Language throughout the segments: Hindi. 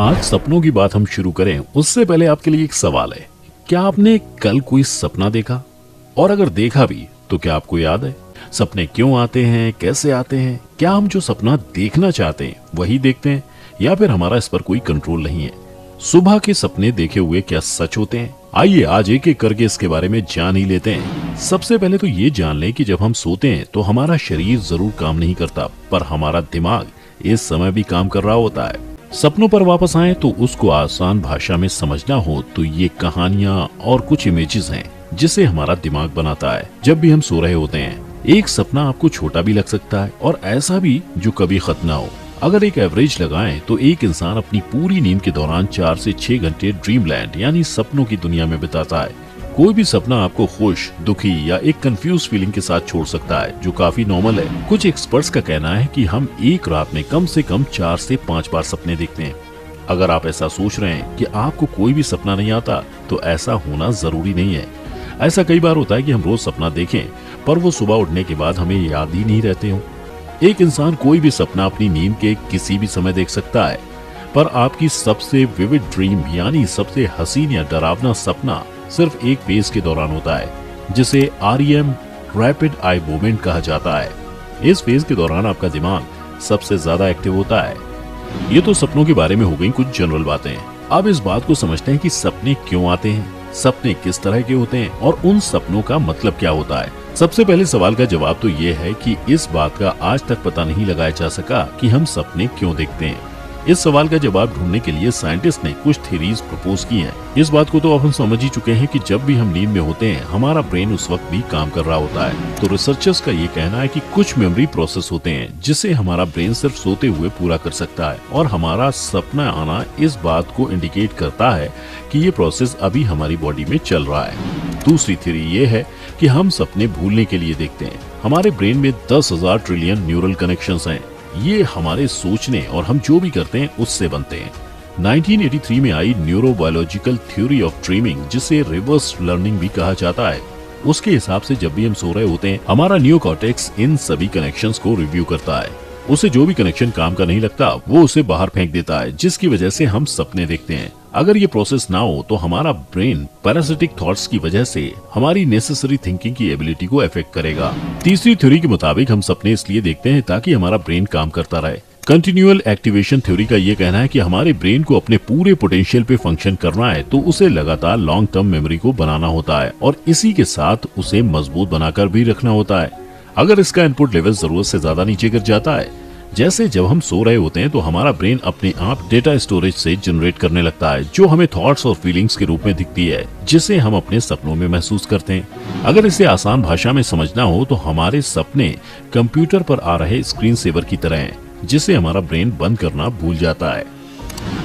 आज सपनों की बात हम शुरू करें उससे पहले आपके लिए एक सवाल है। क्या आपने कल कोई सपना देखा? और अगर देखा भी तो क्या आपको याद है? सपने क्यों आते हैं, कैसे आते हैं? क्या हम जो सपना देखना चाहते हैं वही देखते हैं या फिर हमारा इस पर कोई कंट्रोल नहीं है? सुबह के सपने देखे हुए क्या सच होते हैं? आइए आज एक एक करके इसके बारे में जान ही लेते हैं। सबसे पहले तो ये जान लें कि जब हम सोते हैं तो हमारा शरीर जरूर काम नहीं करता, पर हमारा दिमाग इस समय भी काम कर रहा होता है। सपनों पर वापस आए तो उसको आसान भाषा में समझना हो तो ये कहानियाँ और कुछ इमेजेस हैं जिसे हमारा दिमाग बनाता है जब भी हम सो रहे होते हैं। एक सपना आपको छोटा भी लग सकता है और ऐसा भी जो कभी खत्म ना हो। अगर एक एवरेज लगाएं तो एक इंसान अपनी पूरी नींद के दौरान 4 से 6 घंटे ड्रीमलैंड यानी सपनों की दुनिया में बिताता है। कोई भी सपना आपको खुश, दुखी या एक कंफ्यूज फीलिंग के साथ छोड़ सकता है, जो काफी नॉर्मल है। कुछ एक्सपर्ट्स का कहना है कि हम एक रात में कम से कम 4 से 5 बार सपने देखते हैं। अगर आप ऐसा सोच रहे हैं कि आपको कोई भी सपना नहीं आता तो ऐसा होना जरूरी नहीं है। ऐसा कई बार होता है कि हम रोज सपना देखें पर वो सुबह उठने के बाद हमें याद ही नहीं रहते हो। एक इंसान कोई भी सपना अपनी नींद के किसी भी समय देख सकता है, पर आपकी सबसे विविड ड्रीम यानी सबसे हसीन या डरावना सपना सिर्फ एक फेज के दौरान होता है, जिसे REM रैपिड आई मूवमेंट कहा जाता है। इस फेज के दौरान आपका दिमाग सबसे ज्यादा एक्टिव होता है। ये तो सपनों के बारे में हो गई कुछ जनरल बातें। अब इस बात को समझते हैं कि सपने क्यों आते हैं, सपने किस तरह के होते हैं और उन सपनों का मतलब क्या होता है। सबसे पहले सवाल का जवाब तो ये है कि इस बात का आज तक पता नहीं लगाया जा सका कि हम सपने क्यों देखते हैं। इस सवाल का जवाब ढूंढने के लिए साइंटिस्ट ने कुछ थ्योरीज प्रपोज की हैं। इस बात को तो अब हम समझ ही चुके हैं कि जब भी हम नींद में होते हैं हमारा ब्रेन उस वक्त भी काम कर रहा होता है। तो रिसर्चर्स का ये कहना है कि कुछ मेमोरी प्रोसेस होते हैं जिसे हमारा ब्रेन सिर्फ सोते हुए पूरा कर सकता है, और हमारा सपना आना इस बात को इंडिकेट करता है कि ये प्रोसेस अभी हमारी बॉडी में चल रहा है। दूसरी थ्योरी ये है कि हम सपने भूलने के लिए देखते हैं। हमारे ब्रेन में 10,000 ट्रिलियन न्यूरल कनेक्शंस हैं। ये हमारे सोचने और हम जो भी करते हैं उससे बनते हैं। 1983 में आई न्यूरोबायोलॉजिकल थ्योरी ऑफ ड्रीमिंग, जिसे रिवर्स लर्निंग भी कहा जाता है, उसके हिसाब से जब भी हम सो रहे होते हैं हमारा नियोकॉर्टेक्स इन सभी कनेक्शंस को रिव्यू करता है। उसे जो भी कनेक्शन काम का नहीं लगता वो उसे बाहर फेंक देता है, जिसकी वजह से हम सपने देखते हैं। अगर ये प्रोसेस ना हो तो हमारा ब्रेन पैरासिटिक थॉट्स की वजह से हमारी नेसेसरी थिंकिंग की एबिलिटी को अफेक्ट करेगा। तीसरी थ्योरी के मुताबिक हम सपने इसलिए देखते हैं ताकि हमारा ब्रेन काम करता रहे। कंटिन्यूअल एक्टिवेशन थ्योरी का ये कहना है कि हमारे ब्रेन को अपने पूरे पोटेंशियल पे फंक्शन करना है तो उसे लगातार लॉन्ग टर्म मेमोरी को बनाना होता है और इसी के साथ उसे मजबूत बनाकर भी रखना होता है। अगर इसका इनपुट लेवल जरूरत से ज्यादा नीचे गिर जाता है, जैसे जब हम सो रहे होते हैं, तो हमारा ब्रेन अपने आप डेटा स्टोरेज से जनरेट करने लगता है, जो हमें थॉट्स और फीलिंग्स के रूप में दिखती है, जिसे हम अपने सपनों में महसूस करते हैं। अगर इसे आसान भाषा में समझना हो तो हमारे सपने कंप्यूटर पर आ रहे स्क्रीन सेवर की तरह हैं, जिसे हमारा ब्रेन बंद करना भूल जाता है।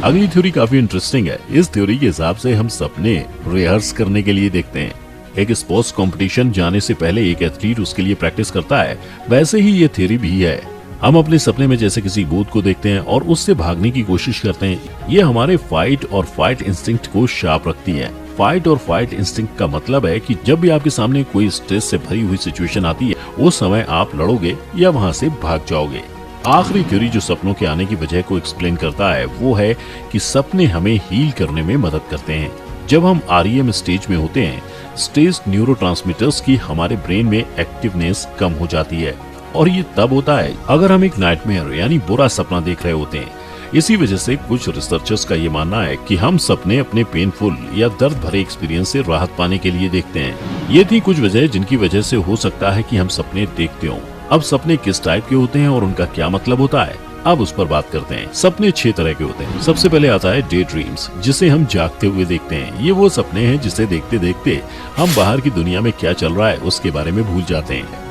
अगली थ्योरी काफी इंटरेस्टिंग है। इस थ्योरी के हिसाब से हम सपने रिहर्स करने के लिए देखते हैं। एक स्पोर्ट्स कंपटीशन जाने से पहले एक एथलीट उसके लिए प्रैक्टिस करता है, वैसे ही ये थ्योरी भी है। हम अपने सपने में जैसे किसी भूत को देखते हैं और उससे भागने की कोशिश करते हैं। ये हमारे फाइट और फाइट इंस्टिंक्ट को शार्प रखती है। फाइट और फाइट इंस्टिंक्ट का मतलब है कि जब भी आपके सामने कोई स्ट्रेस से भरी हुई सिचुएशन आती है, उस समय आप लड़ोगे या वहां से भाग जाओगे। आखिरी थ्योरी जो सपनों के आने की वजह को एक्सप्लेन करता है वो है कि सपने हमें हील करने में मदद करते हैं। जब हम REM स्टेज में होते हैं, स्ट्रेस न्यूरोट्रांसमीटर्स की हमारे ब्रेन में एक्टिवनेस कम हो जाती है, और ये तब होता है अगर हम एक नाइटमेयर यानी बुरा सपना देख रहे होते हैं। इसी वजह से कुछ रिसर्चर्स का ये मानना है कि हम सपने अपने पेनफुल या दर्द भरे एक्सपीरियंस से राहत पाने के लिए देखते हैं। ये थी कुछ वजह जिनकी वजह से हो सकता है कि हम सपने देखते हों। अब सपने किस टाइप के होते हैं और उनका क्या मतलब होता है, अब उस पर बात करते हैं। सपने 6 तरह के होते हैं। सबसे पहले आता है डे ड्रीम्स, जिसे हम जागते हुए देखते हैं। ये वो सपने हैं जिसे देखते देखते हम बाहर की दुनिया में क्या चल रहा है उसके बारे में भूल जाते हैं।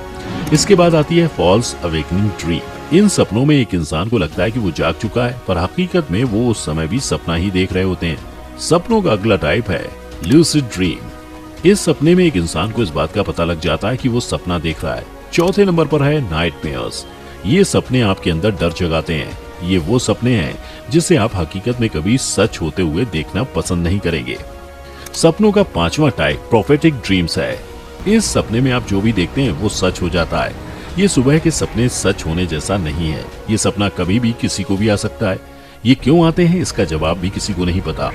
इसके बाद आती है फॉल्स अवेकनिंग ड्रीम। इन सपनों में एक इंसान को लगता है कि वो जाग चुका है, पर हकीकत में वो उस समय भी सपना ही देख रहे होते हैं। सपनों का अगला टाइप है लूसिड ड्रीम। इस सपने में एक इंसान को इस बात का पता लग जाता है कि वो सपना देख रहा है। चौथे नंबर पर है नाइटमेयर्स। ये सपने आपके अंदर डर जगाते हैं। ये वो सपने हैं जिसे आप हकीकत में कभी सच होते हुए देखना पसंद नहीं करेंगे। सपनों का 5वां टाइप प्रोफेटिक ड्रीम्स है। इस सपने में आप जो भी देखते हैं वो सच हो जाता है। ये सुबह के सपने सच होने जैसा नहीं है। ये सपना कभी भी किसी को भी आ सकता है। ये क्यों आते हैं इसका जवाब भी किसी को नहीं पता।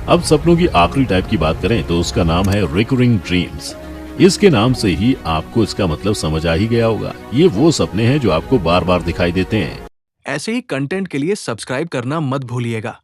अब सपनों की आखिरी टाइप की बात करें तो उसका नाम है रिकरिंग ड्रीम्स। इसके नाम से ही आपको इसका मतलब समझ आ ही गया होगा। ये वो सपने हैं जो आपको बार बार दिखाई देते हैं। ऐसे ही कंटेंट के लिए सब्सक्राइब करना मत भूलिएगा।